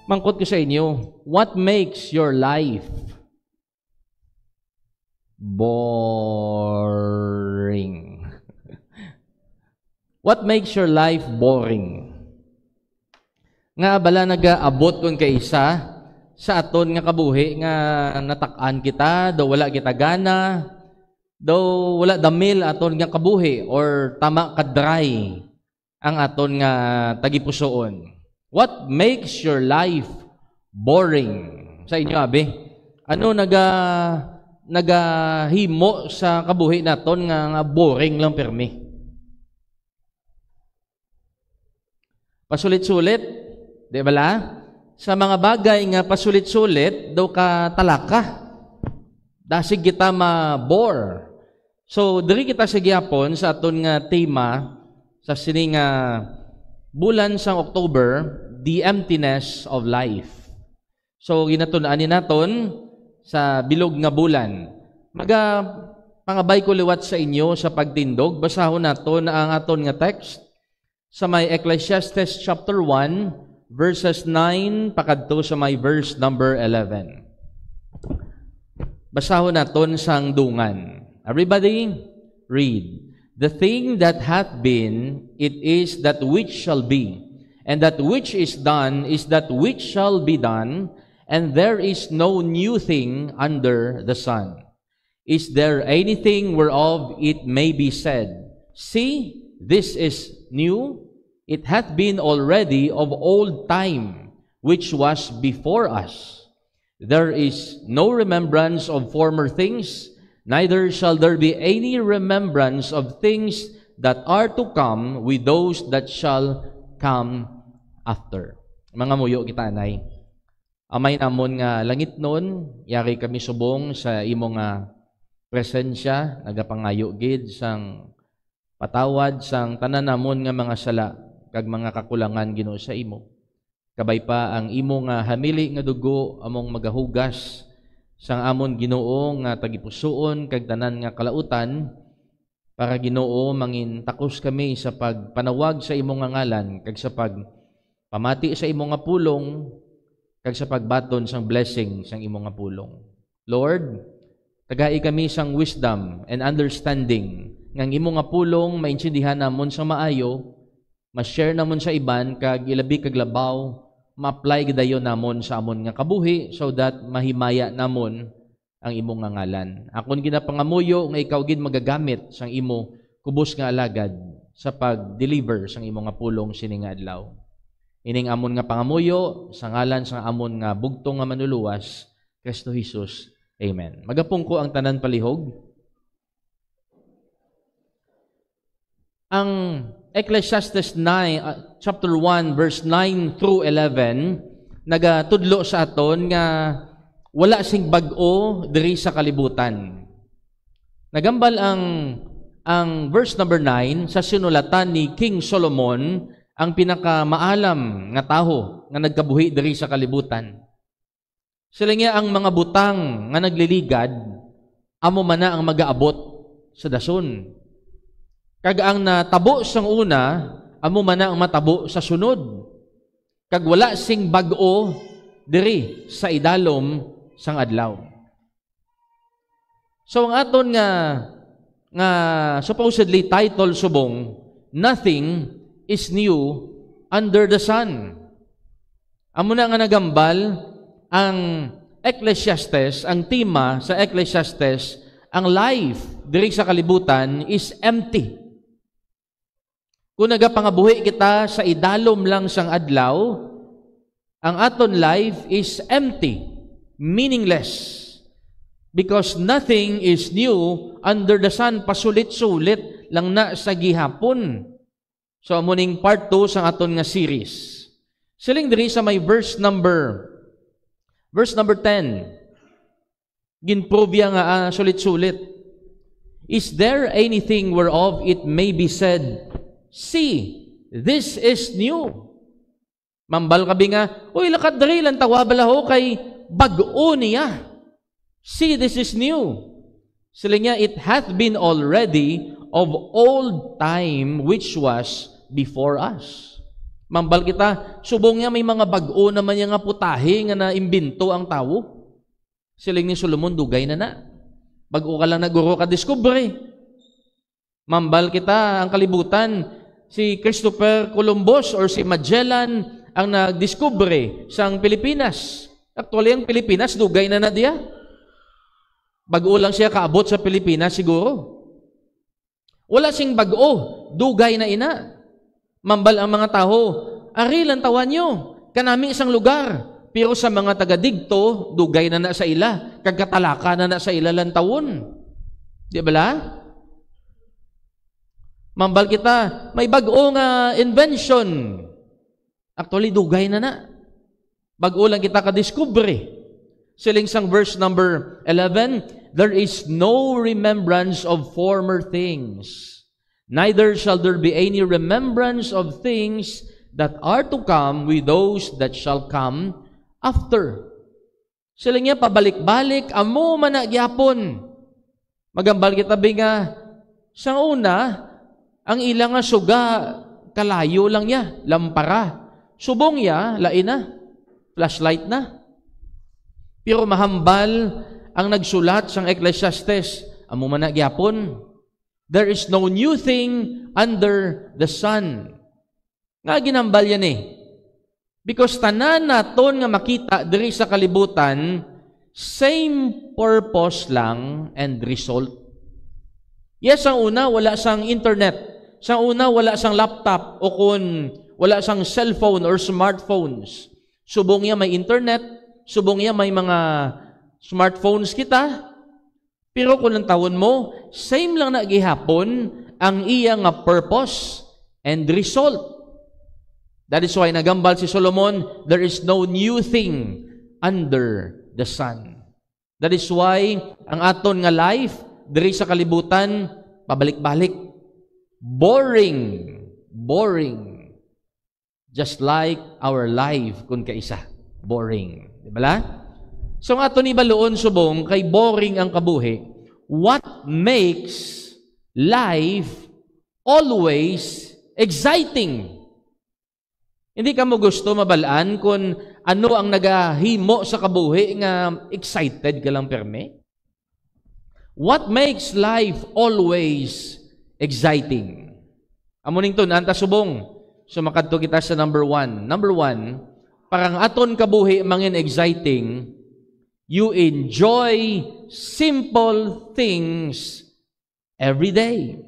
Mangkot ko sa inyo, what makes your life boring? What makes your life boring? Nga bala nagaabot kon kay isa sa aton nga kabuhi nga natak-an kita, daw wala kita gana, daw wala damil aton nga kabuhi or tama kadry ang aton nga tagipusoon. What makes your life boring? Sa inyo, abi? Ano nagahimo sa kabuhi naton nga boring lang permi? Pasulit-sulit, di ba la? Sa mga bagay nga pasulit-sulit, daw ka talaka. Dasig kita ma-bore. So, diri kita sa gyapon sa aton nga tema sa sining bulan sang October, the emptiness of life. So, ginatun-ani naton sa bilog nga bulan. Pangabay ko liwat sa inyo sa pagtindog. Basahon naton ang aton nga text sa may Ecclesiastes chapter 1, verses 9, pakadto sa may verse number 11. Basahon naton sang dungan. Everybody, read. The thing that hath been, it is that which shall be. And that which is done is that which shall be done, and there is no new thing under the sun. Is there anything whereof it may be said, see, this is new? It hath been already of old time, which was before us. There is no remembrance of former things, neither shall there be any remembrance of things that are to come with those that shall come after. Mga muyo kita, anay. Amay namon nga langit nun, yari kami subong sa imong presensya, nagapangayo gid sang patawad sang tanan namon nga mga sala kag mga kakulangan Ginoo sa imo. Kabay pa ang imo nga hamili nga dugo among magahugas sang amon Ginoo nga tagipusoon kag tanan nga kalautan, para Ginoo mangin takos kami sa pagpanawag sa imong ngalan kag sa pamati sa imong nga pulong kag sa pagbaton sang blessing sang imong nga pulong. Lord, tagai kami sang wisdom and understanding ngang imong nga pulong maintindihan namon sa maayo, ma-share namon sa iban kag ilabi kag labaw, ma-apply gidayon namon sa amon nga kabuhi so that mahimaya namon ang imong nga ngalan. Akon ginapangamuyo nga ikaw gid magagamit sang imo kubos nga alagad sa pag-deliver sang imong nga pulong sining nga adlaw. Ining amon nga pangamuyo sa ngalan sang amon nga bugtong nga manluluwas, Kristo Jesus. Amen. Magapong ko ang tanan palihog. Ang Ecclesiastes 9, chapter 1, verse 9 through 11, nagatudlo sa aton nga wala sing bag-o diri sa kalibutan. Nagambal ang verse number 9 sa sinulatan ni King Solomon, ang pinakamaalam nga taho nga nagkabuhi diri sa kalibutan. Sila nga ang mga butang nga nagliligad, amo man na ang magaabot sa dason. Kag ang natabo sang una, amo man na ang matabo sa sunod. Kag wala sing bag-o diri sa idalom sang adlaw. So ang aton nga supposedly title subong, nothing is new under the sun. Amo na nga nagambal ang Ecclesiastes, ang tema sa Ecclesiastes, ang life diri sa kalibutan is empty. Kung nagapangabuhi kita sa idalom lang sang adlaw, ang aton life is empty, meaningless. Because nothing is new under the sun, pasulit-sulit lang na sa gihapon. So, amuning part 2 sang aton nga series. Siling diri sa may verse number 10. Ginprobya nga sulit-sulit. Is there anything whereof it may be said, see, this is new? Mambal kabi nga, uy, lakad diri lang tawabalaho kay bag-o niya. See, this is new. Sila nga, it hath been already of old time which was before us. Mambal kita, subong niya may mga bag-o naman niya nga putahe nga naimbento ang tao. Siling ni Solomon, dugay na. Bag-o ka lang naguro ka diskubre. Mambal kita, ang kalibutan, si Christopher Columbus or si Magellan ang nagdiskubre sa Pilipinas. Actually, ang Pilipinas, dugay na diya. Bag-o lang siya kaabot sa Pilipinas siguro. Wala sing bag-o, dugay na ina. Mambal ang mga tao, ari lang tawan nyo, kanami isang lugar. Pero sa mga taga-digto, dugay na sa ila, kagkatalaka na sa ila lang taon. Di ba la? Mambal kita, may bag-o nga invention. Actually, dugay na. Bag-o lang kita kadiskubre. Siling sang verse number 11, there is no remembrance of former things. Neither shall there be any remembrance of things that are to come with those that shall come after. Sila niya pabalik-balik, amo man na gyapon. Magambal kita nga, sa una, ang ilang nga suga, kalayo lang niya, lampara. Subong niya, lain na, flashlight na. Pero mahambal ang nagsulat sang Ecclesiastes, amo man na gyapon. There is no new thing under the sun. Nga ginambal yan Because tanan naton nga makita diri sa kalibutan, same purpose lang and result. Yes, ang una, wala sang internet. Sa una, wala sang laptop o kung wala sang cellphone or smartphones. Subong niya may internet, subong niya may mga smartphones kita, pero kung ang tawon mo, same lang na gihapon ang iya nga purpose and result. That is why nagambal si Solomon, there is no new thing under the sun. That is why ang aton nga life, diri sa kalibutan, pabalik-balik. Boring. Just like our life kung kaisa. Boring. Di ba la? So nga ito ni Baloon subong, kay boring ang kabuhi. What makes life always exciting? Hindi ka mo gusto mabalaan kung ano ang nagahimo sa kabuhi nga excited ka lang perme? What makes life always exciting? Amo ning to anta subong. Sumakadto kita sa number 1. Number 1, parang aton kabuhi mangin exciting, you enjoy simple things every day.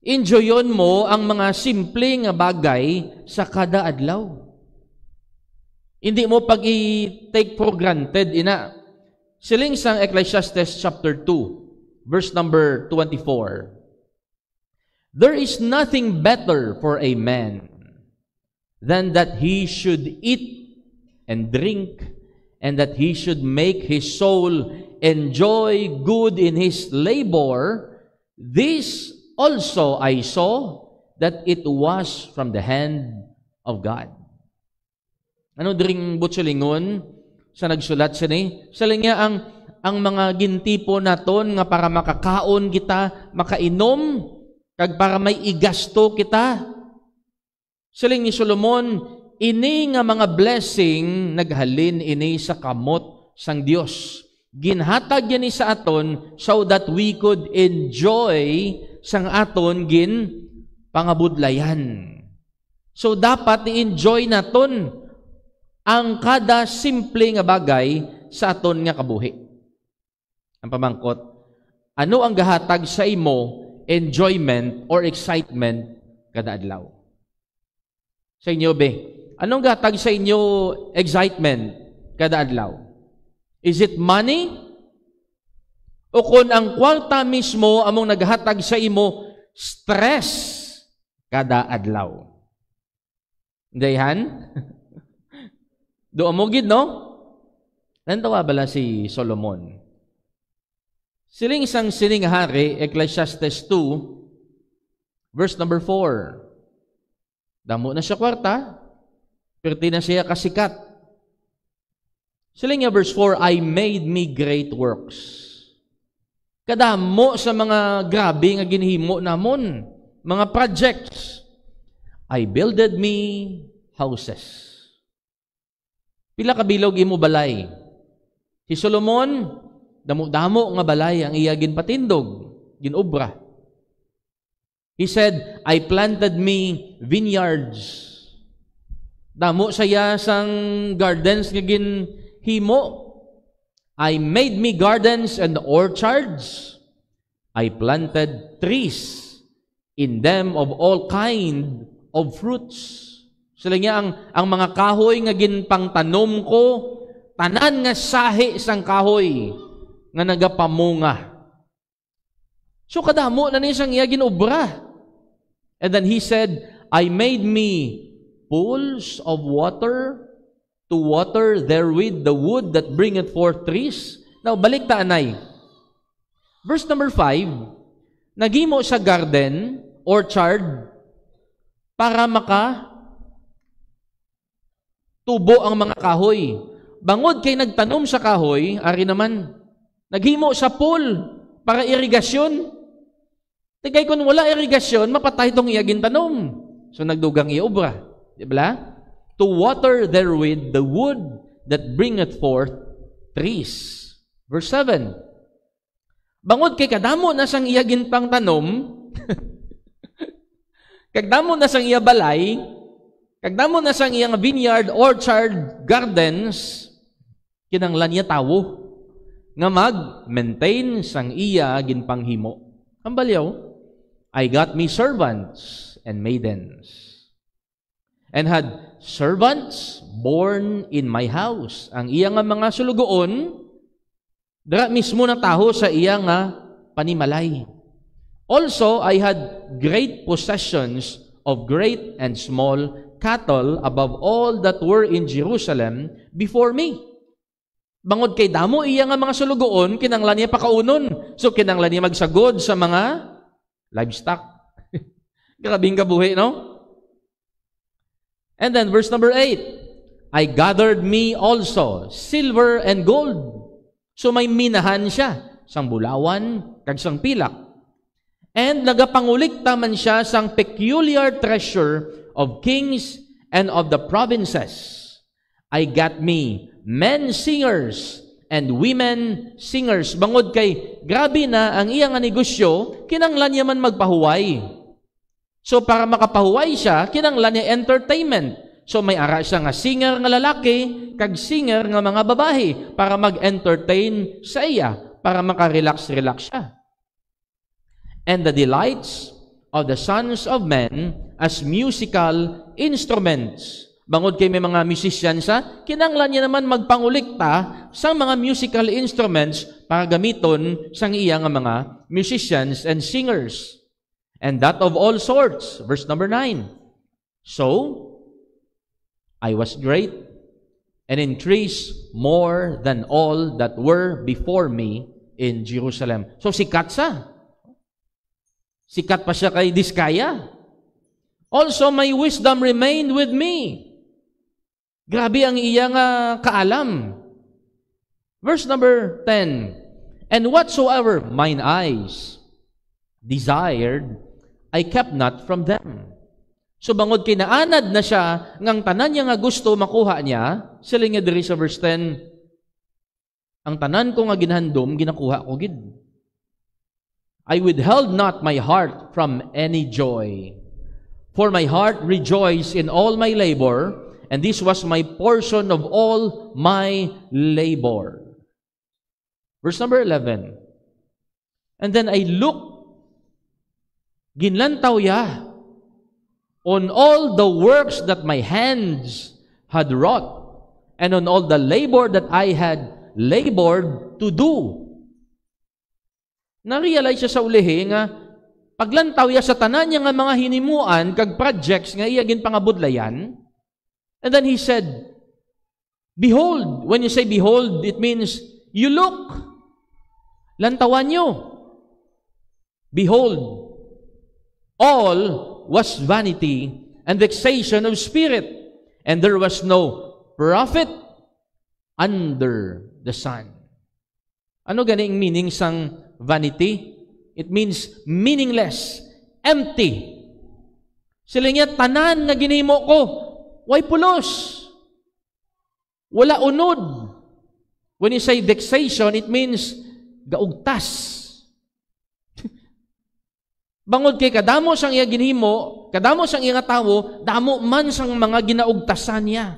Enjoyon mo ang mga simple nga bagay sa kada adlaw. Hindi mo pag-i-take for granted ina. Siling sang Ecclesiastes chapter 2, verse number 24. There is nothing better for a man than that he should eat and drink, and that he should make his soul enjoy good in his labor. This also I saw, that it was from the hand of God. Ano diring butsulingon sa nagsulat siya ni? Sa linya ang mga gintipo naton nga para makakaon kita, makainom, kag para may igasto kita. Siling ni Solomon, ini nga mga blessing naghalin ini sa kamot sang Dios. Ginhatag yan sa aton so that we could enjoy sang aton pangabudlayan. So dapat i-enjoy naton ang kada simple nga bagay sa aton nga kabuhi. Ang pamangkot, ano ang gahatag sa imo enjoyment or excitement kada adlaw? Sa inyo be, anong gatag sa inyo excitement kada adlaw? Is it money? O kung ang kwarta mismo among naghatag sa imo stress kada adlaw? Dayhan? Doon mo gid, no? Nantawa bala si Solomon. Siling isang sining hari, Ecclesiastes 2, verse number 4. Damo na siya kwarta, pero di na siya kasikat. Siling nga verse 4, I made me great works. Kadamo sa mga grabe nga ginhimo namon, mga projects. I builded me houses. Pila ka bilog imo balay? Si Solomon, damo-damo nga balay ang iya ginpatindog, ginobra. He said, I planted me vineyards. Damo saya sang gardens nga ginhimo. I made me gardens and orchards. I planted trees, in them of all kind of fruits. Sila niya ang mga kahoy nga ginpangtanom ko, tanan nga sahi sang kahoy nga nagapamunga. So kadamo na niya sang iya ginobra. And then he said, I made me pools of water to water therewith the wood that bringeth forth trees. Now, balik ta anay. Verse number 5, nagimo sa garden, orchard, para tubo ang mga kahoy. Bangod kay nagtanom sa kahoy, ari naman, naghimo sa pool para irigasyon. Tigay kung wala irigasyon, mapatay itong iyagin tanom. So nagdugang iobra. Diba? To water therewith the wood that bringeth forth trees. Verse 7. Bangod kay kadamo na sang iyagin pang tanom, kagdamo na sang iya balay, kagdamo na sang iyang vineyard, orchard, gardens, kinanglan niya tawo nga mag-maintain sang iya ginpanghimo. Ang balyaw, I got me servants and maidens, and had servants born in my house. Ang iya nga mga sulugoon, dira mismo na taho sa iya nga panimalay. Also, I had great possessions of great and small cattle above all that were in Jerusalem before me. Bangod kay damo iya nga mga sulugoon, kinanglan niya pakaunon. So, kinanglan niya magsagod sa mga livestock. Grabing kabuhi, no? And then, verse number 8, I gathered me also silver and gold. So, may minahan siya, sang bulawan, kag sang pilak. And nagapangulikta man siya sang peculiar treasure of kings and of the provinces. I got me men singers and women singers. Bangod kay grabe na ang iyang negosyo, kinanglan niya man magpahuway. So para makapahuway siya, kinanglan niya entertainment. So may ara siya nga singer nga lalaki, kag singer nga mga babae para mag-entertain sa iya, para makarelax-relax siya. And the delights of the sons of men as musical instruments. Bangod kay may mga musician sa, kinanglan niya naman magpangulikta sa mga musical instruments para gamiton sang iya nga mga musicians and singers. And that of all sorts. Verse number 9. So, I was great and increased more than all that were before me in Jerusalem. So, sikat sa. Sikat pa siya kay Diskaya. Also, my wisdom remained with me. Grabe ang iyang kaalam. Verse number 10. And whatsoever mine eyes desired, I kept not from them. So bangod kinaanad na siya, ngang tanan niya nga gusto makuha niya, sila nga diri sa verse 10, ang tanan ko nga ginhandom, ginakuha ko gid. I withheld not my heart from any joy, for my heart rejoiced in all my labor, and this was my portion of all my labor. Verse number 11. And then I looked, ginlantaw ya, on all the works that my hands had wrought, and on all the labor that I had labored to do. Na-realize siya sa ulihi nga, paglantaw ya sa tanan niya nga mga hinimuan, kag projects nga iya ginpangabudlayan. And then he said, behold. When you say behold, it means you look. Lantawan nyo. Behold, all was vanity and vexation of spirit, and there was no profit under the sun. Ano ganing meaning sang vanity? It means meaningless, empty. Sila niya, tanan nga ginhimo ko, way pulos. Wala unod. When you say vexation, it means gaugtas. Bangod kay kadamo sang iya ginhimo, kadamo sang iya nga tawo, damo man sang mga ginaugtasan niya.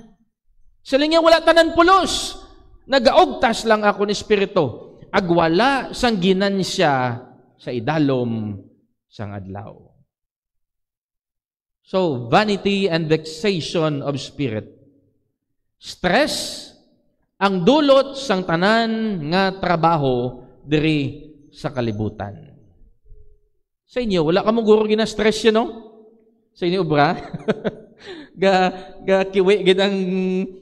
Sila niya, wala tanan pulos. Nagaugtas lang ako ni Espiritu. Agwala sang ginansya sa idalom sang adlaw. So, vanity and vexation of spirit. Stress ang dulot sang tanan nga trabaho diri sa kalibutan. Sa inyo, wala ka mong guro gina-stress yun, no? Sa inyo, bra? ga kiwi gid ang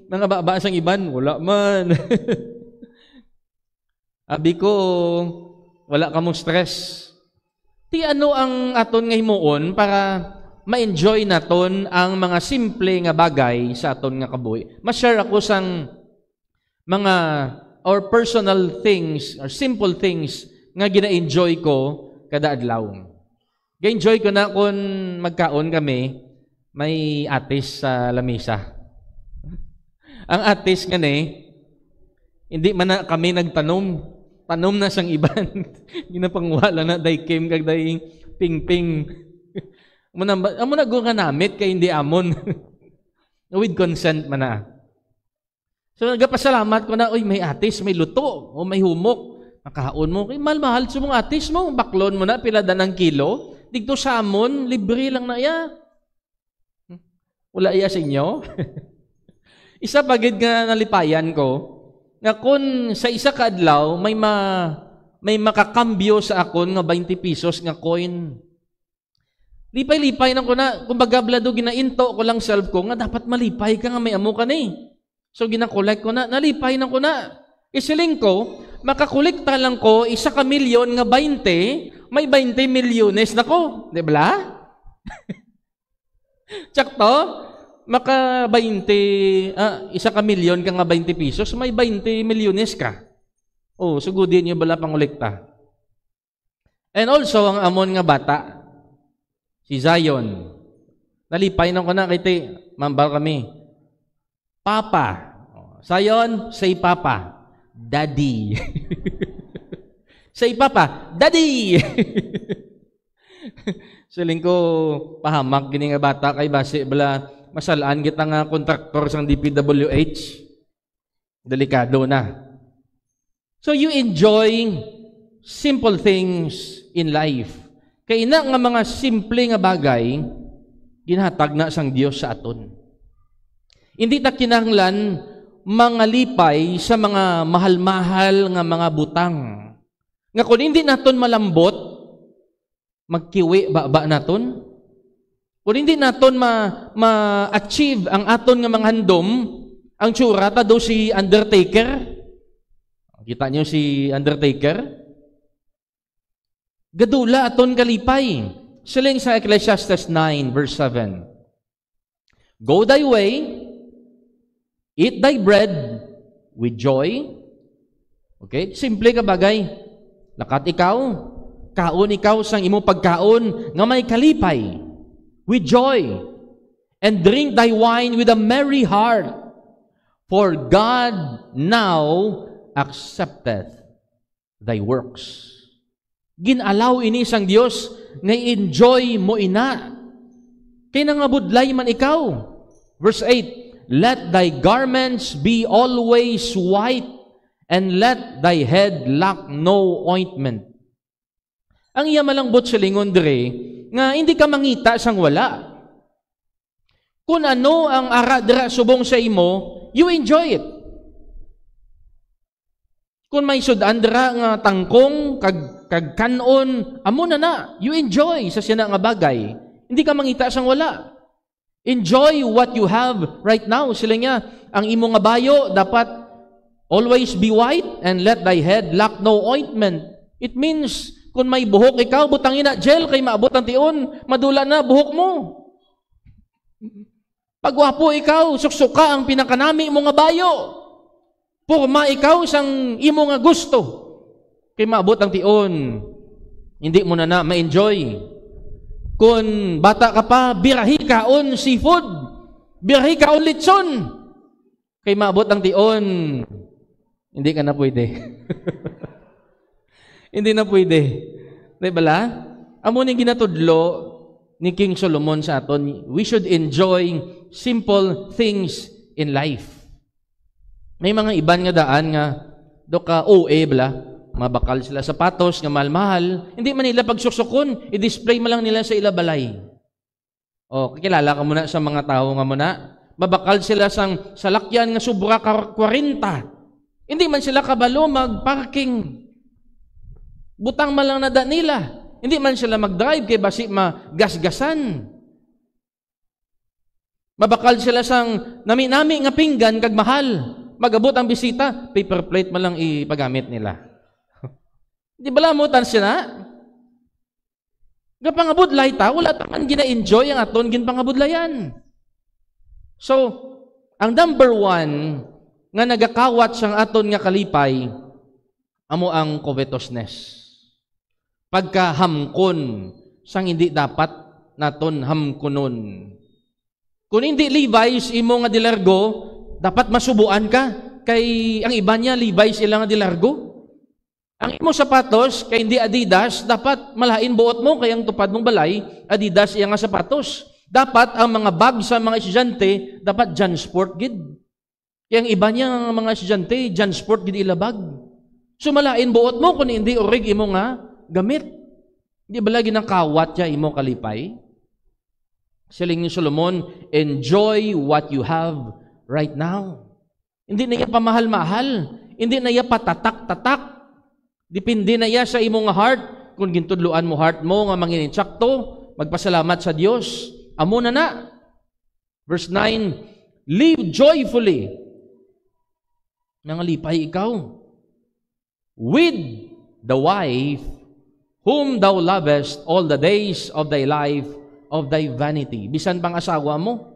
mga baba sang iban, wala man. Abi ko, wala ka mong stress. Ti ano ang aton nga himuon para ma-enjoy naton ang mga simple nga bagay sa aton nga kabuhi. Ma-share ako sang mga or personal things or simple things nga gina-enjoy ko kada adlaw. Ga-enjoy ko na kung magkaon kami, may atis sa lamesa. Ang atis nga hindi man na kami nagtanom. Tanom na sang iban. Ginapangwala na day kim kag day ping-ping. Amo na nga namit kay hindi amon. With consent man na. So nagapasalamat ko na, oy, may atis, may luto, o may humok. Makaon mo, kay mahal sa mong atis mo, baklon mo na, pila ng kilo. Digto sa amon, libre lang na iya. Wala iya sa inyo. Isa pagid nga nalipayan ko, nga kung sa isa ka adlaw, may makakambyo sa akon nga 20 pesos nga coin. Lipay-lipay na ko na, kumbaga blado ginainto ko lang self ko, nga dapat malipay ka nga may amo ka ni. So ginakolek ko na, nalipay na ko na. Isiling ko, makakolekta lang ko, 1 milyon nga 20, may 20 milyones na ko. Di ba? Tsakto, maka 20, 1 milyon ka nga 20 pesos, may 20 milyones ka. Oh, sugudin niyo bala pangolekta. And also, ang amon nga bata, si Zion, nalipay na ko na, kay mambal kami. Papa. Zion, say Papa. Daddy. Say Papa. Daddy. Siling ko, pahamak gini nga bata kay base bala masalaan kita nga kontraktor sang DPWH. Delikado na. So you enjoy simple things in life. Kay ina nga mga simple nga bagay, ginhatag na sang Dios sa aton. Hindi ta kinahanglan mga lipay sa mga mahal-mahal nga mga butang. Nga kung hindi naton malambot, magkiwi ba naton? Kung hindi naton ma-achieve ang aton nga mga handom, ang tsura ta do si Undertaker. Kita niyo si Undertaker? Gadula aton kalipay. Siling sa Ecclesiastes 9 verse 7. Go thy way, eat thy bread with joy. Okay? Simple ka bagay. Lakat ikaw, kaon ikaw sang imong pagkaon nga may kalipay with joy. And drink thy wine with a merry heart. For God now accepteth thy works. Ginalaw ini sang Dios nga enjoy mo ina. Kay nangabudlay man ikaw. Verse 8, let thy garments be always white, and let thy head lack no ointment. Ang iya malangbot sa lingon dire, nga hindi ka mangita sang wala. Kung ano ang ara dira subong sa imo, you enjoy it. Kung may sudan dira nga tangkong, kag kanon, amo na, you enjoy sa siya nga bagay. Hindi ka mangita sang wala. Enjoy what you have right now. Sila niya, ang imo nga bayo dapat always be white and let thy head lack no ointment. It means, kung may buhok ikaw, butangin na gel kay maabot ang tion, madula na buhok mo. Pagwapo ikaw, suksuka ang pinakanami mo nga bayo. Purma ikaw sang imo nga gusto. Kay maabot ang tion, hindi mo na ma-enjoy. Kung bata ka pa, birahi kaon seafood. Birahi kaon litson. Kay maabot ang tion, hindi ka na pwede. Hindi na pwede. Di bala? Amo ning ginatudlo ni King Solomon sa aton, we should enjoy simple things in life. May mga iban nga daan nga do ka OA bala, mabakal sila sapatos nga mahal-mahal, hindi man nila pagsuksukon, i-display man lang nila sa ilabalay. O, kilala ka muna sa mga tao nga muna, mabakal sila sang salakyan nga sobra 40. Hindi man sila kabalo mag-parking. Butang man lang nada nila. Hindi man sila mag-drive kay basi magasgasan. Mabakal sila sang nami-nami nga pinggan kag mahal. Magabot ang bisita, paper plate man lang ipagamit nila. Di ba lamutan sila? Gapangabud lay ta, wala ta man gina-enjoy ang aton ginpangabudlayan. So, ang number 1 nga nagakawat sang aton nga kalipay amo ang covetousness. Pagkahamkon sang hindi dapat naton hamkunon. Kung hindi Levi's imo nga dilargo, dapat masubuan ka. Kay ang iba niya Levi's ila nga dilargo. Ang imo sapatos kay hindi Adidas, dapat malain buot mo kay ang tupad mong balay Adidas iya nga sapatos. Dapat ang mga bag sa mga estudyante dapat Jansport gid. Kay ang iba niya nga mga estudyante Jansport gid ila bag. So malain buot mo kung hindi orig imo nga gamit. Di ba lagi ng kawat ya imo kalipay? Siling ni Solomon, enjoy what you have right now. Hindi na iya pamahal-mahal. Hindi na iya patatak-tatak. Depende na iya sa imong heart. Kung gintudluan mo heart mo nga manginitsakto, magpasalamat sa Dios. Amo na. Verse 9, live joyfully. Nangalipay ikaw. With the wife whom thou lovest all the days of thy life of thy vanity. Bisan pang asawa mo.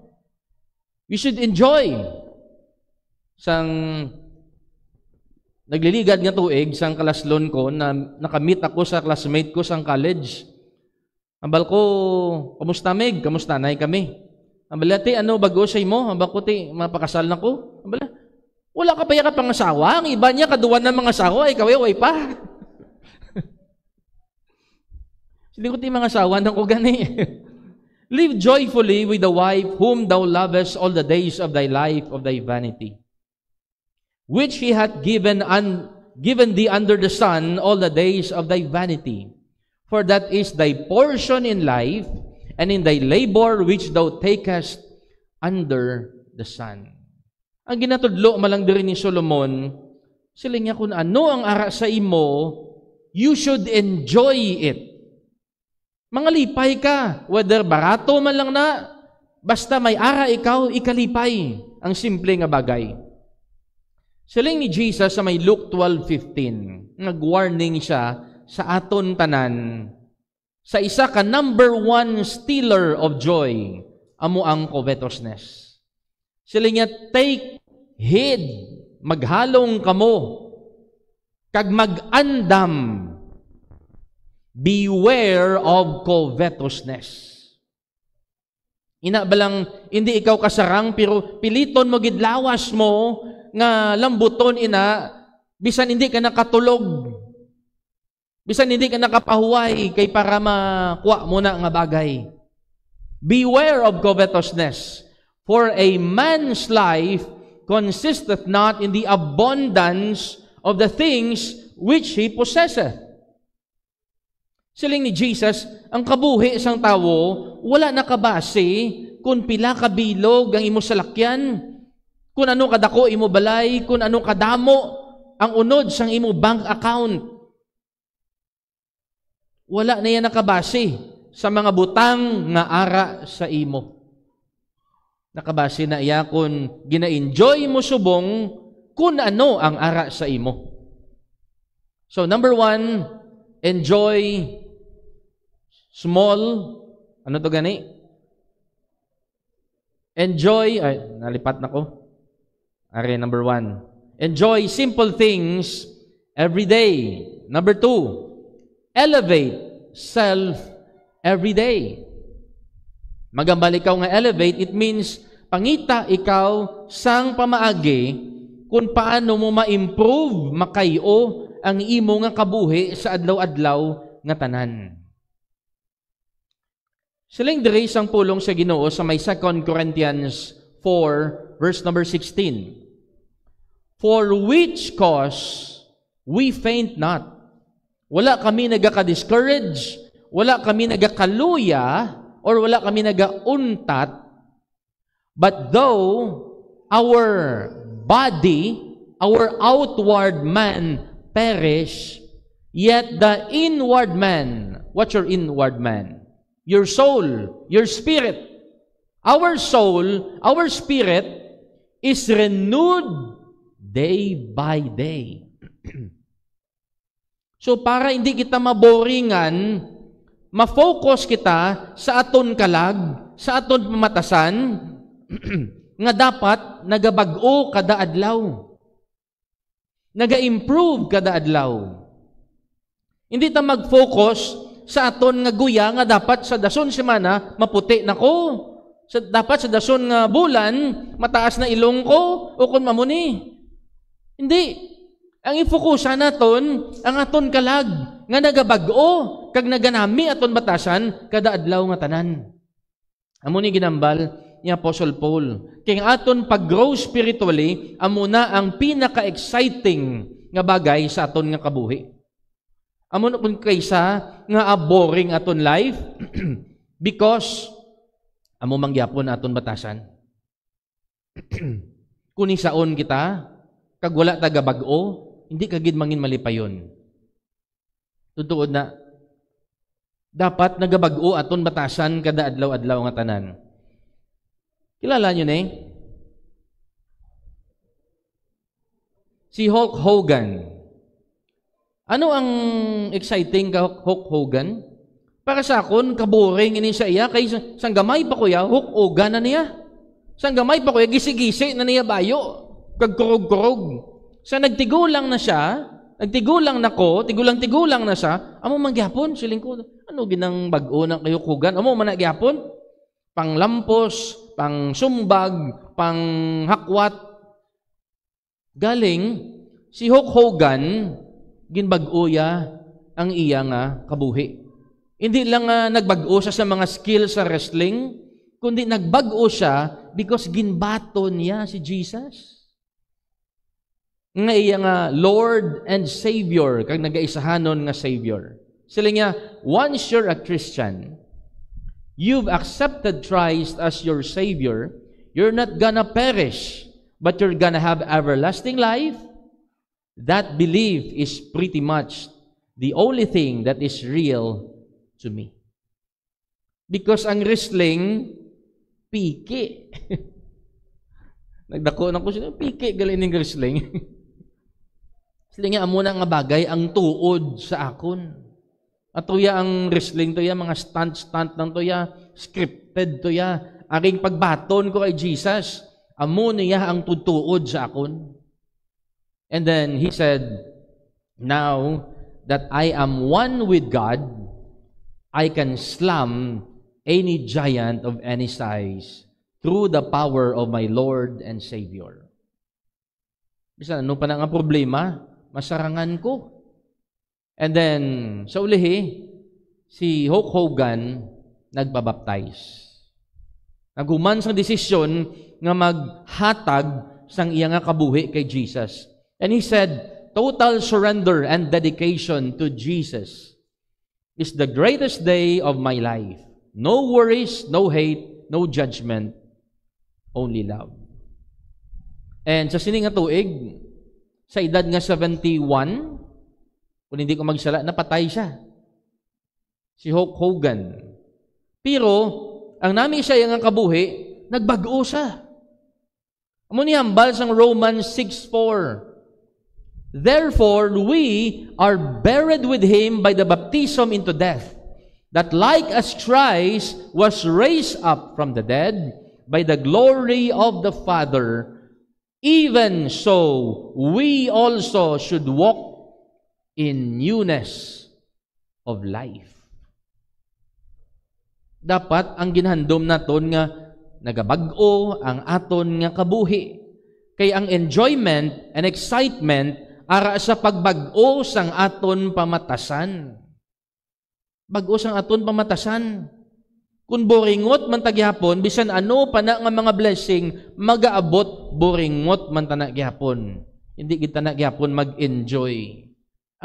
You should enjoy. Sang nagliligad nga tuig, sang kalaslon ko, na nakamit ako sa classmate ko sang college. Ambal ko, kamusta Meg? Kamusta nay kami? Ambal ati, ano bago say mo? Ambal ko ti, mapakasal na ko. Ambal, wala ka pa ya ka pang asawa. Ang iba niya, kaduwan ng mga asawa, ikaw ay pa. Hindi ko ti mga asawa ng ko gani. Live joyfully with the wife whom thou lovest all the days of thy life of thy vanity, which he hath given thee under the sun all the days of thy vanity. For that is thy portion in life, and in thy labor which thou takest under the sun. Ang ginatudlo malang diri ni Solomon, siling niya kung ano ang ara sa imo, you should enjoy it. Mangalipay ka, whether barato man lang na, basta may ara ikaw, ikalipay. Ang simple nga bagay. Siling ni Jesus sa may Luke 12:15, nag-warning siya sa aton tanan, sa isa ka number 1 stealer of joy, amo ang covetousness. Siling niya, take heed, maghalong kamo, kag mag-andam, beware of covetousness. Ina balang hindi ikaw kasarang pero piliton mo gidlawas mo nga lambuton ina bisan hindi ka nakatulog. Bisan hindi ka nakapahuway kay para makuha mo na nga bagay. Beware of covetousness, for a man's life consisteth not in the abundance of the things which he possesseth. Siling ni Jesus, ang kabuhi sang tawo, wala nakabase kung pila kabilog ang imo salakyan, kung ano kadako imo balay, kung ano kadamo ang unod sang imo bank account. Wala na yan nakabase sa mga butang nga ara sa imo. Nakabase na iya kung gina-enjoy mo subong kung ano ang ara sa imo. So number 1, enjoy small, ano to gani? Enjoy, ay, nalipat na ko. Are, number 1. Enjoy simple things every day. Number 2, elevate self every day. Magambal ikaw nga elevate, it means pangita ikaw sang pamaagi kung paano mo ma-improve, makayo ang imo nga kabuhi sa adlaw-adlaw nga tanan. Siling diri sang pulong sa Ginoo sa may 2 Corinthians 4 verse number 16. For which cause we faint not. Wala kami nagaka-discourage, wala kami nagakaluya, or wala kami nagauntat, but though our body, our outward man perish, yet the inward man, what's your inward man? Your soul, your spirit. Our soul, our spirit is renewed day by day. So para hindi kita maboringan, ma-focus kita sa aton kalag, sa aton pamatasan, nga dapat nagabag-o kada adlaw. Naga-improve kada adlaw. Hindi ta mag-focus sa aton nga guya nga dapat sa dason semana maputi nako. Dapat sa dason nga bulan mataas na ilong ko o kun mamuni. Hindi. Ang ifokusan naton ang aton kalag nga nagabag-o kag naganami aton batasan kada adlaw nga tanan. Amo ni ginambal ni Apostle Paul. Kay aton pag-grow spiritually amo na ang pinaka-exciting nga bagay sa aton nga kabuhi. Amo na kun kaysa nga boring aton life because amo mangyapon aton batasan. Kung isaon kita kag wala taga bag-o, hindi kagid mangin malipayon. Tutuod na dapat nagabag-o aton batasan kada adlaw-adlaw nga tanan. Kilala niyo na si Hulk Hogan. Ano ang exciting ka Hulk Hogan? Para sa akon, kaboring ini sa iya kay sang gamay pa kuya, Hulk Hogan na niya. Sang gamay pa kuya, gisi-gisi na niya bayo, kag kurog-kurog. Sa nagtigulang na siya, nagtigulang na ko, tigulang-tigulang na siya, amo mangyapon, siling ko, ano ginang bag-o na kayo kugan? Amo man nagyapon? Panglampos, pang sumbag, pang hakwat. Galing, si Hulk Hogan, ginbag-o ya ang iya nga kabuhi. Hindi lang nagbag-o siya sa mga skills sa wrestling, kundi nagbag-o siya because ginbaton niya si Jesus. Nga iya nga Lord and Savior, kag nagaisahanon nga Savior. Sila niya, once you're a Christian, you've accepted Christ as your Savior, you're not gonna perish, but you're gonna have everlasting life. That belief is pretty much the only thing that is real to me. Because ang wrestling, piki. Nagdako na ko siya, piki galing ng wrestling. Sila nga amo na nga bagay ang tuod sa akon. At tuya ang wrestling, tuya mga stunt ng tuya, scripted tuya. Aking pagbaton ko kay Jesus, amo niya ang tutuod sa akon. And then he said, now that I am one with God, I can slam any giant of any size through the power of my Lord and Savior. Bisan ano pa na nga problema? Masarangan ko. And then, sa ulihi, si Hulk Hogan nagbabaptize. Naguman sa desisyon nga maghatag sang iya nga kabuhi kay Jesus. And he said, total surrender and dedication to Jesus is the greatest day of my life. No worries, no hate, no judgment, only love. And sa sini nga tuig, sa edad nga 71, kung hindi ko magsala, napatay siya. Si Hulk Hogan. Pero, ang nami siya yung kabuhi, nagbago siya. Amo ni hambal sang Romans 6:4. Therefore, we are buried with Him by the baptism into death, that like as Christ was raised up from the dead by the glory of the Father, even so, we also should walk in newness of life. Dapat ang ginhandom naton nga nagabag-o ang aton nga kabuhi. Kay ang enjoyment and excitement ara sa pagbag-o sang aton pamatasan. Bag-o sang aton pamatasan. Kung boringot man tagyapon, bisan ano pa na nga mga blessing, magaabot boringot man ta gyapon. Hindi kita na gyapon mag-enjoy.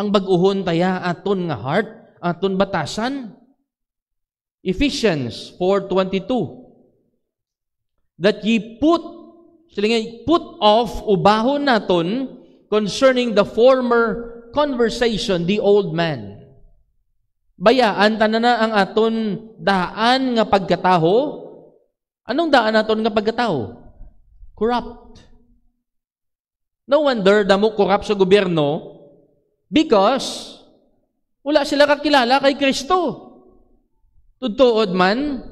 Ang bag-uhon taya aton nga heart, aton batasan. Ephesians 4:22. That ye put off ubahon naton concerning the former conversation, the old man. Bayaan tanan na ang aton daan nga pagkataho. Anong daan naton nga pagkataho? Corrupt. No wonder damo corrupt sa gobyerno because wala sila kakilala kay Kristo. Tutuod man,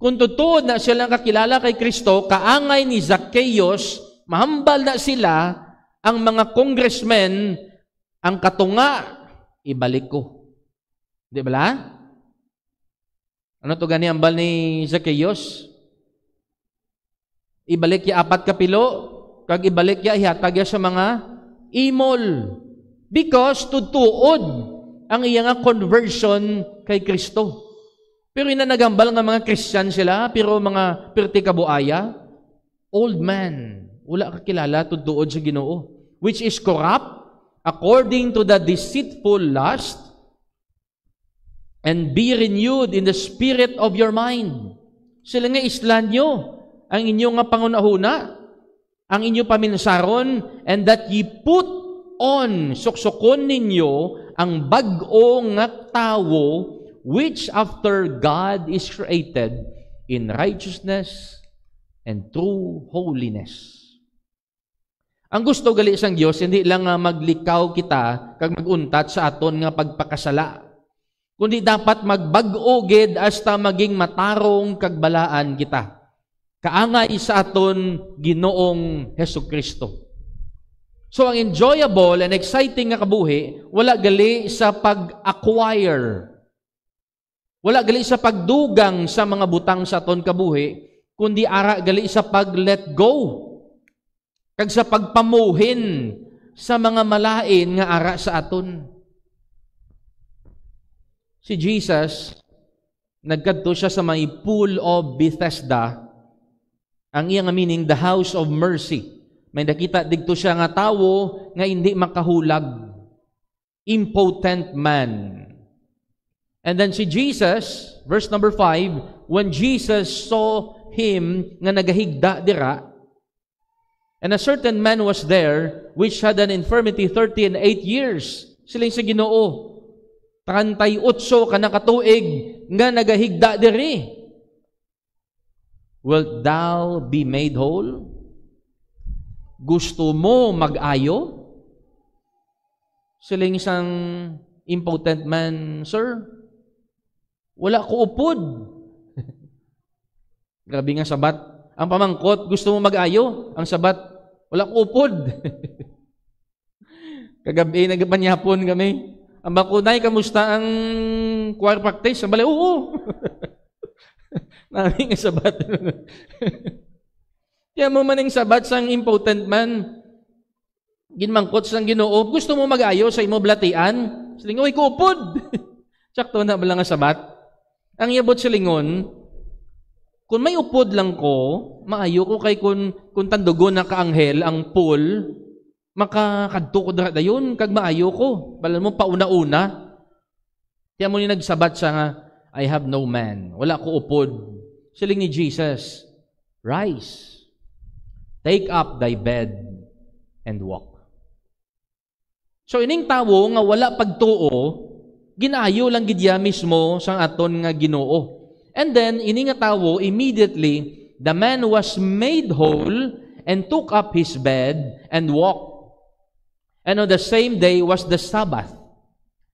kung tutuod na sila kakilala kay Kristo, kaangay ni Zacchaeus, mahambal na sila ang mga congressmen, ang katunga, ibalik ko. Di ba? Ano to gani ambal ni Zacchaeus? Ibalik ya 4 kapilo, kag ibalik ya ihatag ya sa mga imol. Because tutuod ang iyang conversion kay Kristo. Pero inanagambal nga mga Christian sila, pero mga perti kabuaya, old man, wala kakilala tutuod sa Ginoo, which is corrupt according to the deceitful lust, and be renewed in the spirit of your mind. Sila nga islan nyo, ang inyo nga pangunahuna, ang inyo paminsaron, and that ye put on, suksukon ninyo, ang bag-o nga tawo, which after God is created in righteousness and true holiness. Ang gusto gali sang Dios hindi lang nga maglikaw kita kag maguntat sa aton nga pagpakasala, kundi dapat magbag-o gid hasta maging matarong kag balaan kita. Kaangay sa aton Ginoong Hesukristo. So ang enjoyable and exciting nga kabuhi wala gali sa pag-acquire. Wala gali sa pagdugang sa mga butang sa aton kabuhi, kundi ara gali sa pag-let go. Kag sa pagpamuhin sa mga malain nga ara sa aton. Si Jesus, nagkadto siya sa may pool of Bethesda, ang iyang meaning, the house of mercy. May nakita digto siya nga tawo nga hindi makahulag, impotent man. And then si Jesus, verse number 5, when Jesus saw him nga nagahigda dira, and a certain man was there, which had an infirmity 38 years. Siling sa Ginoo, 38 ka nakatuig nga nagahigda diri. Wilt thou be made whole? Gusto mo mag-ayo? Siling isang impotent man, sir, wala ko upod. Grabe nga sabat. Ang pamangkot, gusto mo mag-ayo? Ang sabat, wala ko upod. Kagabi, nagpanyapon kami. Ang bakunay, kamusta ang choir practice? Ang balay, oo. Namin nga sabat. Kaya mo maning sabat sang impotent man. Ginmangkot sang Ginoo, gusto mo mag-ayo sa imo blatian? Siling, uy, ko upod. Sakto na ba lang nga sabat? Ang iabot sa lingon, kung may upod lang ko, maayo ko kay kung tandugo na kaanghel ang pool, makakadto ko dara dayon kag maayo ko. Balan mo pauna-una. Kaya mo ni nagsabat siya nga, I have no man. Wala ko upod. Siling ni Jesus, rise, take up thy bed and walk. So ining tawo nga wala pagtuo, ginaayo lang gidya mismo sang aton nga Ginoo. And then, ini nga tawo, immediately, the man was made whole and took up his bed and walked. And on the same day was the Sabbath.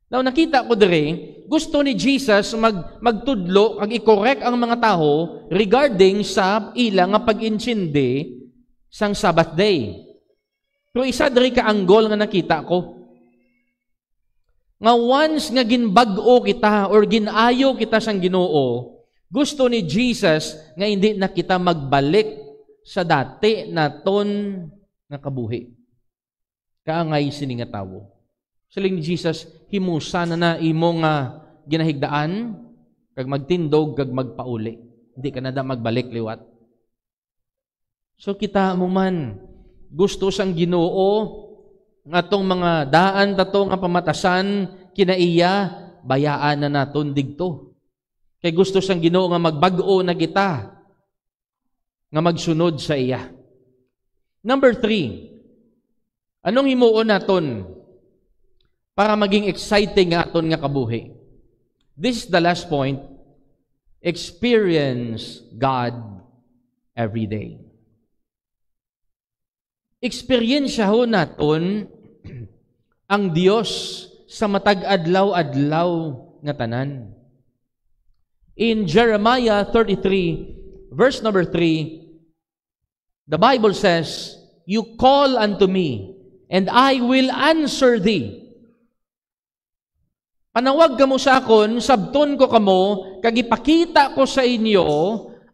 Now, nakita ko dire, gusto ni Jesus magtudlo, ag i-correct ang mga tao regarding sa ilang nga pag-insindi sang Sabbath day. Pero isa dire ka anggol nga nakita ko. Nga once nga ginbag-o kita or ginayo kita sang Ginoo, Gusto ni Jesus nga hindi na kita magbalik sa dati naton nga kabuhi. Kaangay sini nga tawo. Siling ni Jesus, himusa na imo nga ginahigdaan, kag magtindog, kag magpauli. Hindi ka na da magbalik liwat. So kita mo man, gusto sang Ginoo nga tong mga daan tato nga pamatasan, kinaiya, bayaan na naton digto. Kay gusto sang Ginoo nga magbag-o na kita, nga magsunod sa iya. Number 3, anong himuon naton para maging exciting nga aton nga kabuhi? This is the last point. Experience God every day. Experiensyaho naton ang Dios sa matag adlaw-adlaw nga tanan. In Jeremiah 33, verse number 3, the Bible says, "You call unto me, and I will answer thee." Panawag kamo sa akon, sabton ko kamo, kag ipakita ko sa inyo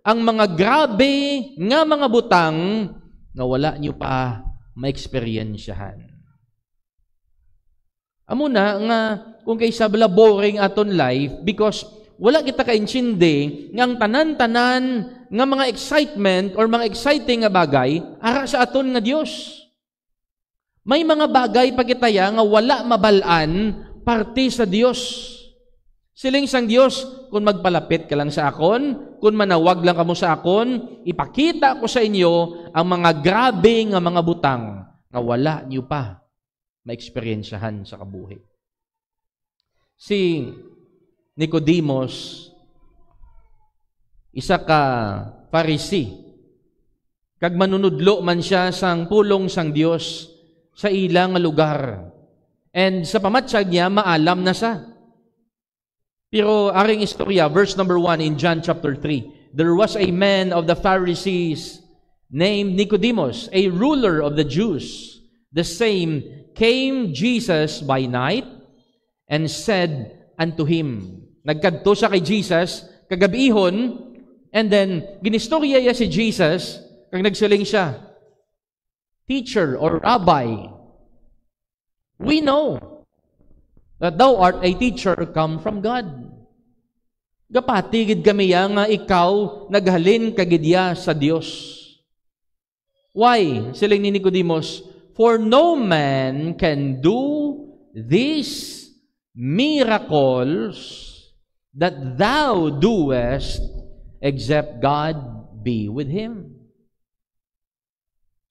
ang mga grabe nga mga butang nga wala niyo pa ma-experiensyahan. Amo na nga kung kaysa bala boring aton life because wala kita kaintindi nga ang tanan-tanan nga mga excitement or mga exciting nga bagay ara sa aton nga Dios. May mga bagay pagitaya nga wala mabalaan parte sa Dios. Siling sang Dios, kung magpalapit ka lang sa akon, kung manawag lang kamo sa akon, ipakita ko sa inyo ang mga grabe nga mga butang nga wala niyo pa ma-experiensyahan sa kabuhi. Si Nicodemos, isa ka Pharisee, kag manunudlo man siya sang pulong sang Dios sa ilang lugar. And sa pamatsag niya, maalam na siya. Pero aring istorya, verse number 1 in John chapter 3, there was a man of the Pharisees named Nicodemus, a ruler of the Jews. The same came Jesus by night and said unto him. Nagkadto siya kay Jesus, kagabihon, and then ginistorya niya si Jesus, kag nagsiling siya, "Teacher or Rabbi, we know that thou art a teacher come from God." Gapatigid kami nga ikaw naghalin kagidya sa Dios. Why? Siling ni Nicodemus, "For no man can do these miracles that thou doest except God be with him."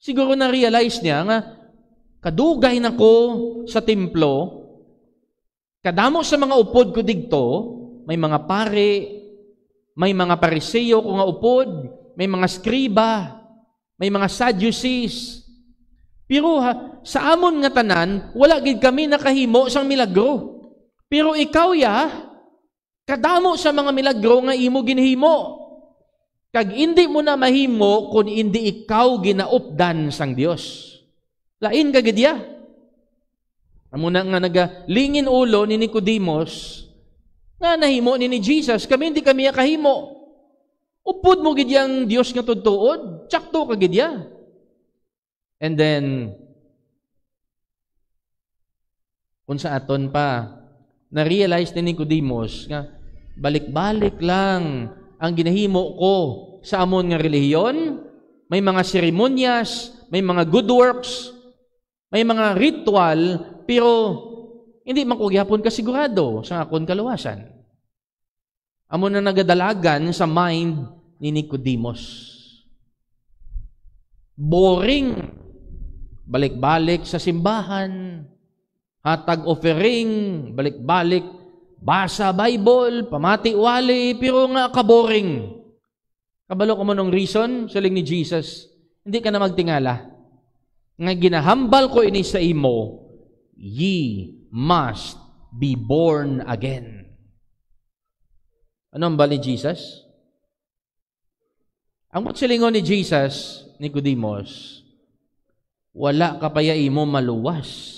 Siguro na-realize niya nga kadugay na ko sa templo, kadamo sa mga upod ko digto, may mga pare, may mga Pariseo ko nga upod, may mga skriba, may mga Sadducees. Pero sa amon nga tanan, wala gid kami nakahimo sang milagro. Pero ikaw kadamo sa mga milagro nga imo ginhimo. Kag hindi mo na mahimo kung hindi ikaw ginaupdan sang Dios. Lain ka gidya. Amo na nga nagalingin ulo ni Nicodemus nga nahimo ni Jesus, kami hindi kami kahimo. Upod mo gidyang Dios nga tudtuod, tsakto ka gidya. And then kung sa aton pa na-realize ni Nicodemus nga balik-balik lang ang ginahimo ko sa amon nga relihiyon, may mga seremonyas, may mga good works, may mga ritual, pero hindi man ko gyapon kasigurado sa akon kaluwasan. Amo na nagadalagan sa mind ni Nicodemus. Boring. Balik-balik sa simbahan, hatag offering, balik-balik, basa Bible, pamati wali, pero nga kaboring. Kabalo ko mo nung reason, saling ni Jesus, hindi ka na magtingala. Nga ginahambal ko ini sa imo, ye must be born again. Ano ang bali ni Jesus? Ang silingon ni Jesus, Nicodemus, wala ka paya imo maluwas.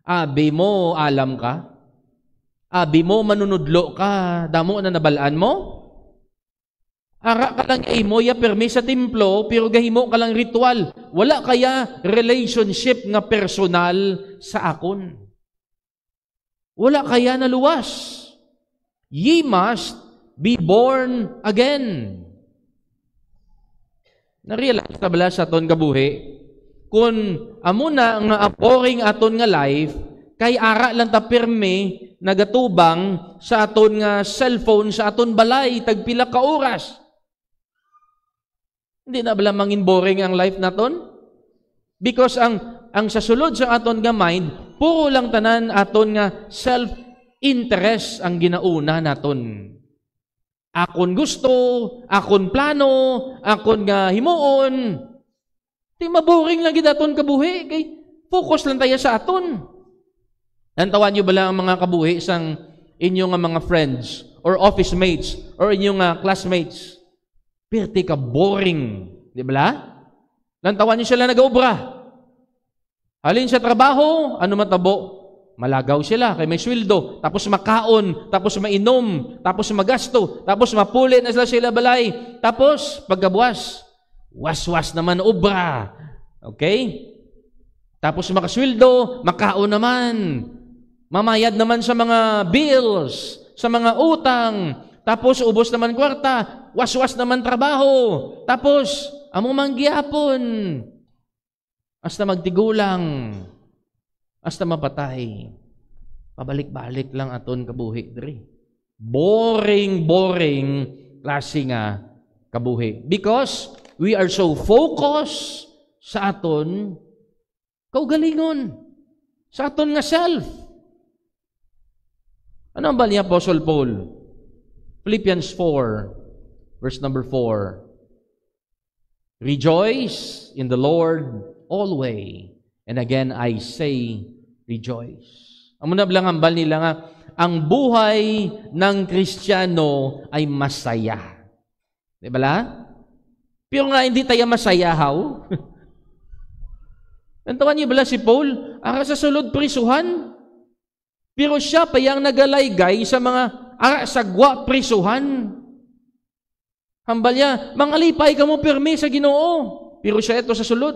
Abi mo, alam ka? Abi mo, manunudlo ka, damo na nabalaan mo? Ara ka lang mo, ya permi sa templo, pero gahimo ka lang ritual. Wala kaya relationship nga personal sa akon. Wala kaya na luwas. Ye must be born again. Na-realize na bala sa aton kabuhi, kung amo na nga boring aton nga life, kay ara lang ta pirmi nagatubang sa aton nga cellphone, sa aton balay, tagpila ka oras. Hindi na bala mangin boring ang life naton? Because ang sasulod sa aton nga mind, puro lang tanan aton nga self-interest ang ginauna naton. Akon gusto, akon plano, akon nga himuon. Di maboring lang gid aton kabuhi, kay focus lang tayo sa aton. Nantawan niyo bala ang mga kabuhi sang inyong mga friends or office mates or inyong classmates? Pirti ka boring, di ba? Nantawan niyo sila nag-obra. Halin sa trabaho, ano matabo? Malagaw sila, kay may sweldo, tapos makaon, tapos mainom, tapos magasto, tapos mapuli na sila balay, tapos pagkabuwas, was-was naman obra. Okay? Tapos makasweldo, makaon naman, mamayad naman sa mga bills, sa mga utang, tapos ubos naman kwarta, was-was naman trabaho, tapos among manggiyapon, hasta magtigulang, hasta mapatay. Pabalik-balik lang aton kabuhi diri. Boring klase nga kabuhi. Because we are so focused sa aton kaugalingon, sa aton nga self. Ano ang bali ni Apostle Paul? Philippians 4, verse number 4. Rejoice in the Lord always. And again, I say, rejoice. Amo na bilang hambal nila nga, ang buhay ng Kristiyano ay masaya. Di ba la? Pero nga hindi tayo masaya, how? Nantawan niyo bala si Paul, ara sa sulod prisuhan. Pero siya pa yang nagalaygay sa mga ara sagwa prisuhan. Hambal niya, mangalipay ka mo pirmi sa Ginoo. Pero siya ito sa sulod.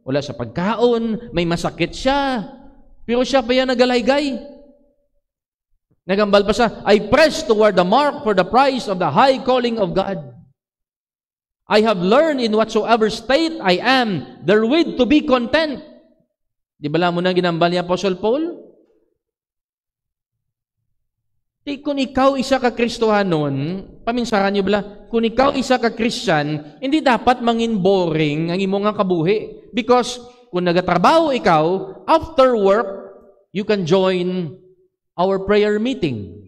Wala sa pagkaon, may masakit siya. Pero siya pa yan nagalaygay. Nagambal pa siya, I press toward the mark for the prize of the high calling of God. I have learned in whatsoever state I am, therewith to be content. Di ba lang mo na ginambal ni Apostle Paul? Kung ikaw isa ka Kristohanon, paminsaran niyo bala, kung ikaw isa ka Christian, hindi dapat mangin boring ang imo nga kabuhi. Because kung nagatrabaho ikaw, after work, you can join our prayer meeting,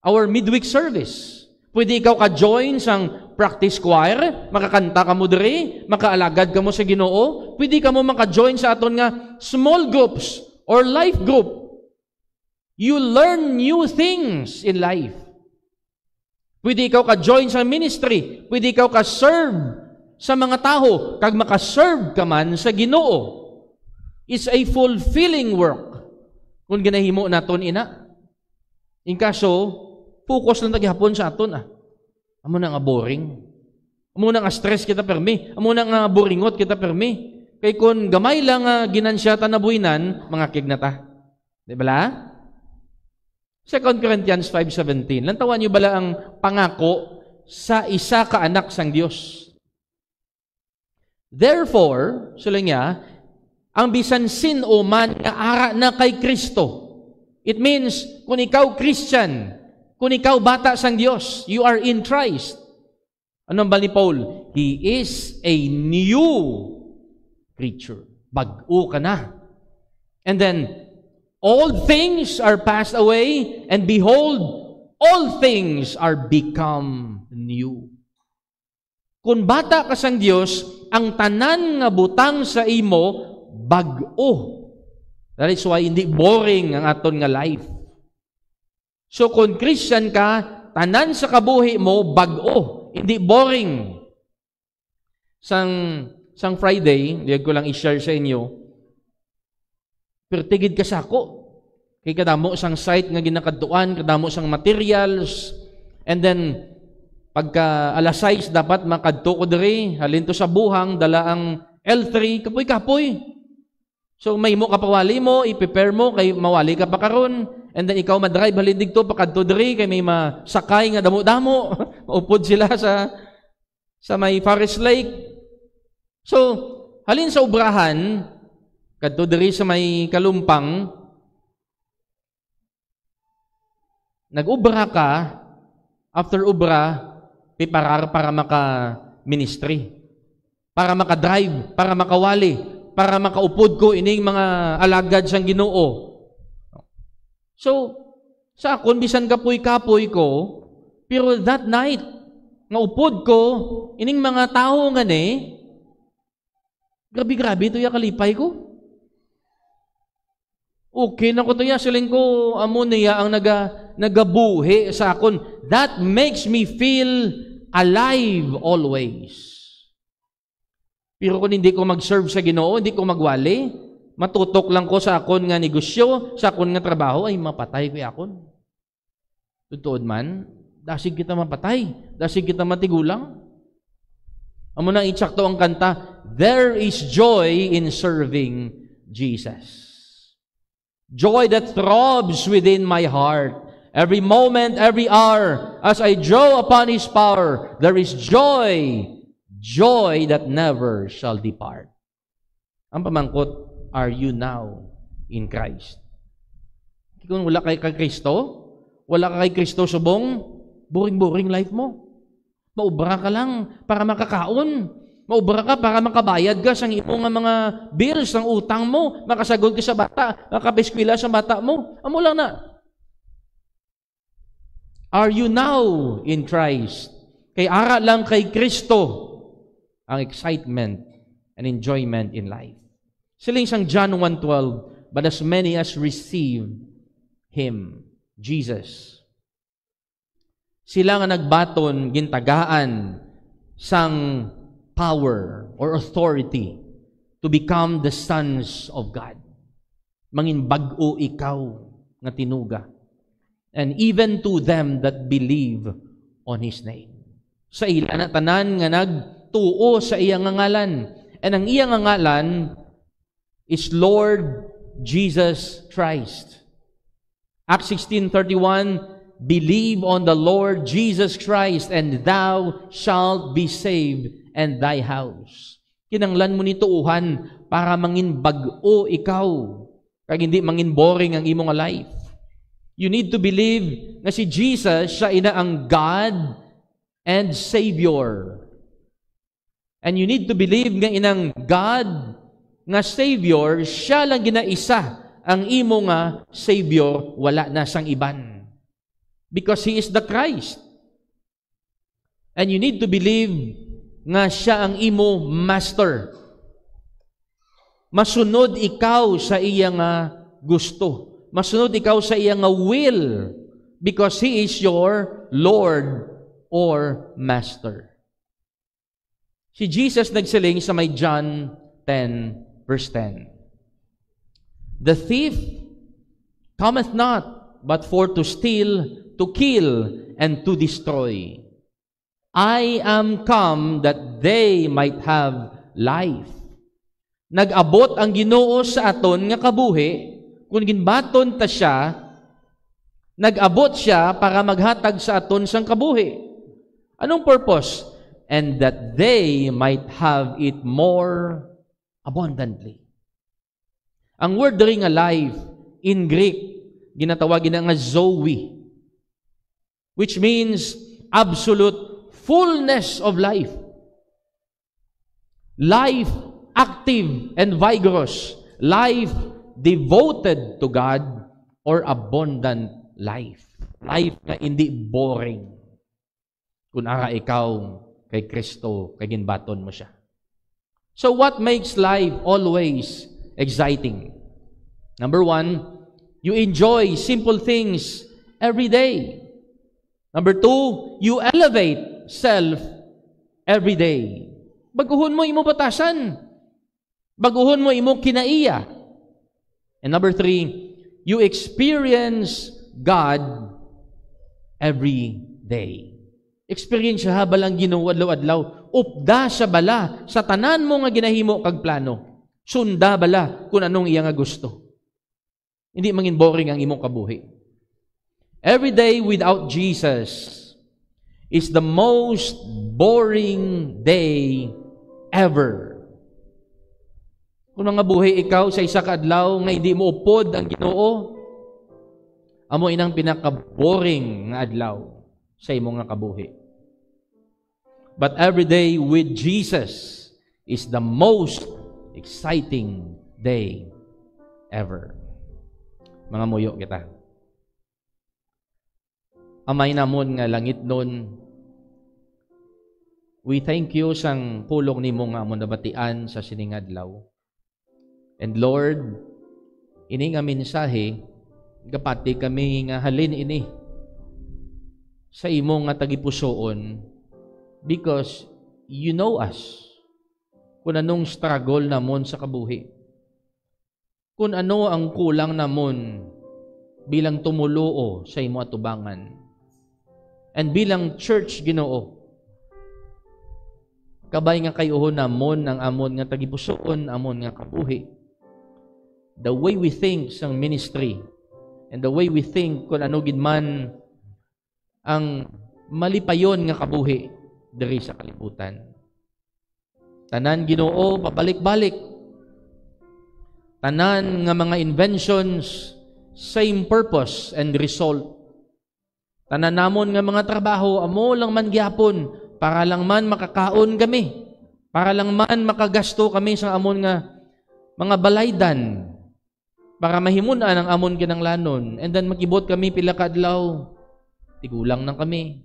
our midweek service. Pwede ikaw ka-join sang practice choir, makakanta ka mo diri, makaalagad ka mo sa Ginoo, pwede ka mo maka-join sa aton nga small groups or life group. You learn new things in life. Pwede ikaw ka-join sa ministry. Pwede ikaw ka-serve sa mga tao. Kag maka-serve ka man sa Ginoo. It's a fulfilling work. Kung ginahimo naton ina. In kaso, focus lang tagihapon sa aton. Amo na nga boring. Amo na nga stress kita permi. Amo na nga boringot kita permi. Kay kung gamay lang ginansyata na buinan, mga kignata. Di ba la? 2 Corinthians 5:17. Lantawan niyo bala ang pangako sa isa ka anak sang Dios. Therefore, sila niya, ang bisan sin o man nga ara na kay Kristo. It means, kung ikaw Christian, kung ikaw bata sang Dios, you are in Christ. Anong bal ni Paul? He is a new creature. Bag-o ka na. And then, all things are passed away, and behold, all things are become new. Kung bata ka sang Dios, ang tanan nga butang sa imo, bag-o. That is why hindi boring ang aton nga life. So kung Christian ka, tanan sa kabuhi mo, bag-o. Hindi boring. Sang Friday, liyag ko lang i-share sa inyo, pero tigid ka sa ako. Kay kadamo sang site nga ginakadtuan, kadamo sang materials, and then pagka alas 6 dapat makadto ko diri, halin to sa buhang, dala ang L3, kapoy-kapoy. So may mo kapawali mo, i-prepare mo, kay mawali ka pa karon, and then ikaw madrive halin digto pakadto diri, kay may masakay nga damo-damo, maupod sila sa may Forest Lake. So, halin sa ubrahan, kadto diri sa may Kalumpang, nag-ubra ka, after ubra, piparar para maka-ministry, para maka-drive, para makawali, para makaupod ko ining mga alagad sang Ginoo. So, sa akon, bisan kapoy-kapoy ko, pero that night, nga upod ko, ining mga tao nga ni, grabe-grabe ito kalipay ko. Okay na ko ito siling ko, amo niya ang nagabuhi sa akon. That makes me feel alive always. Pero kung hindi ko mag-serve sa Ginoo, hindi ko magwali, matutok lang ko sa akon nga negosyo, sa akon nga trabaho, ay mapatay ko akon. Tutuod man, dasig kita mapatay, dasig kita matigulang. Amo nang itsakto ang kanta, there is joy in serving Jesus. Joy that throbs within my heart. Every moment, every hour, as I draw upon His power, there is joy, joy that never shall depart. Ang pamangkot, are you now in Christ? Kung wala kay Kristo, wala ka kay Kristo subong, boring-boring life mo. Maubra ka lang para makakaon. Maubra ka para makabayad ka sa imong mga bills, ang utang mo, makasagol ka sa bata, makapeskwela sa bata mo. Amo lang na. Are you now in Christ? Kay ara lang kay Kristo ang excitement and enjoyment in life. Siling sang John 1:12, but as many as receive Him, Jesus, sila nga nagbaton, gintagaan sang power or authority to become the sons of God. Mangin bag-o ikaw nga tinuga. And even to them that believe on His name. Sa ila na tanan nga nagtuo sa iyang ngalan. And ang iyang ngalan is Lord Jesus Christ. Acts 16:31, believe on the Lord Jesus Christ and thou shalt be saved and thy house. Kinanglan mo nituuhan para mangin bag-o ikaw. Kag hindi mangin boring ang imong life. You need to believe na si Jesus siya ina ang God and Savior. And you need to believe nga inang God nga Savior, siya lang ginaisa ang imo nga Savior, wala na sang iban. Because He is the Christ. And you need to believe nga siya ang imo master. Masunod ikaw sa iya nga gusto. Masunod ikaw sa iya nga will. Because He is your Lord or Master. Si Jesus nagsiling sa may John 10, verse 10. The thief cometh not, but for to steal, to kill, and to destroy. I am come that they might have life. Nag-abot ang Ginoo sa aton nga kabuhi, kung ginbaton ta siya, nag-abot siya para maghatag sa aton sang kabuhi. Anong purpose? And that they might have it more abundantly. Ang word diri nga life, in Greek, ginatawag nga Zoe, which means absolute fullness of life. Life active and vigorous. Life devoted to God or abundant life. Life na hindi boring. Kung ara ikaw kay Kristo, kay ginbaton mo siya. So what makes life always exciting? Number one, you enjoy simple things every day. Number two, you elevate self every day. Baguhon mo imo batasan. Baguhon mo imo kinaiya. And number three, you experience God every day. Experience siya balang Ginoo adlaw-adlaw. Upda sa bala sa tanan mo nga ginahimo kag plano. Sunda bala kung anong iya nga gusto. Hindi mangin boring ang imong kabuhi. Every day without Jesus is the most boring day ever. Kung nga buhi ikaw sa isa ka adlaw nga hindi mo upod ang Ginoo, amo inang pinaka-boring nga adlaw sa imong nga kabuhi. But every day with Jesus is the most exciting day ever. Mga muyo kita. Amay namon nga langit nun, we thank you sang pulong nimo nga amon nabatian sa sining adlaw. And Lord, ini nga mensahe, gapati kami nga halin ini sa imo nga tagipusoon because you know us. Kung anong struggle namon sa kabuhi. Kung ano ang kulang namon bilang tumuluo sa imo atubangan. And bilang church Ginoo, kabay nga kayuhon namon ang amon nga tagipusoon, amon nga kabuhi. The way we think sang ministry and the way we think kung ano gid man ang malipayon nga kabuhi diri sa kalibutan. Tanan Ginoo pabalik-balik. Tanan nga mga inventions, same purpose and result. Tanan namon nga mga trabaho amo lang man gyapon para lang man makakaon kami. Para lang man makagasto kami sa amon nga mga balaydan. Para mahimunan ang amon kinanglanon. And then makibot kami pila ka adlaw. Tigulang nang kami.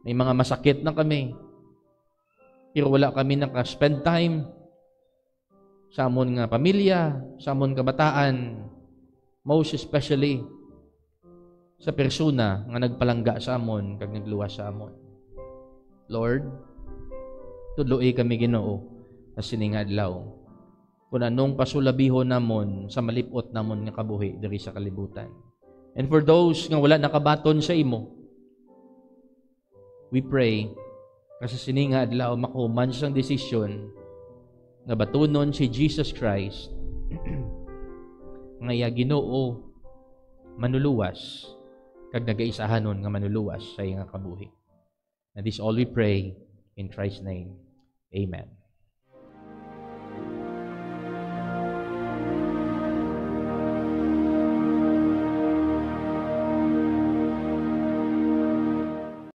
May mga masakit na kami. Pero wala kami naka-spend time sa amon nga pamilya, sa amon kabataan, most especially sa persona nga nagpalangga sa amon kag nagluwas sa amon. Lord, tudloi kami Ginoo sa sining adlaw. Kung anong pasulabihon namon sa malipot namon nga kabuhi diri sa kalibutan. And for those nga wala nakabaton sa imo, we pray kasi sining adlaw makuman sang desisyon nga batunon si Jesus Christ nga iya Ginoo manuluwas kag nagaisahanon nga manuluwas sa iyang kabuhi. And this all we pray in Christ's name. Amen.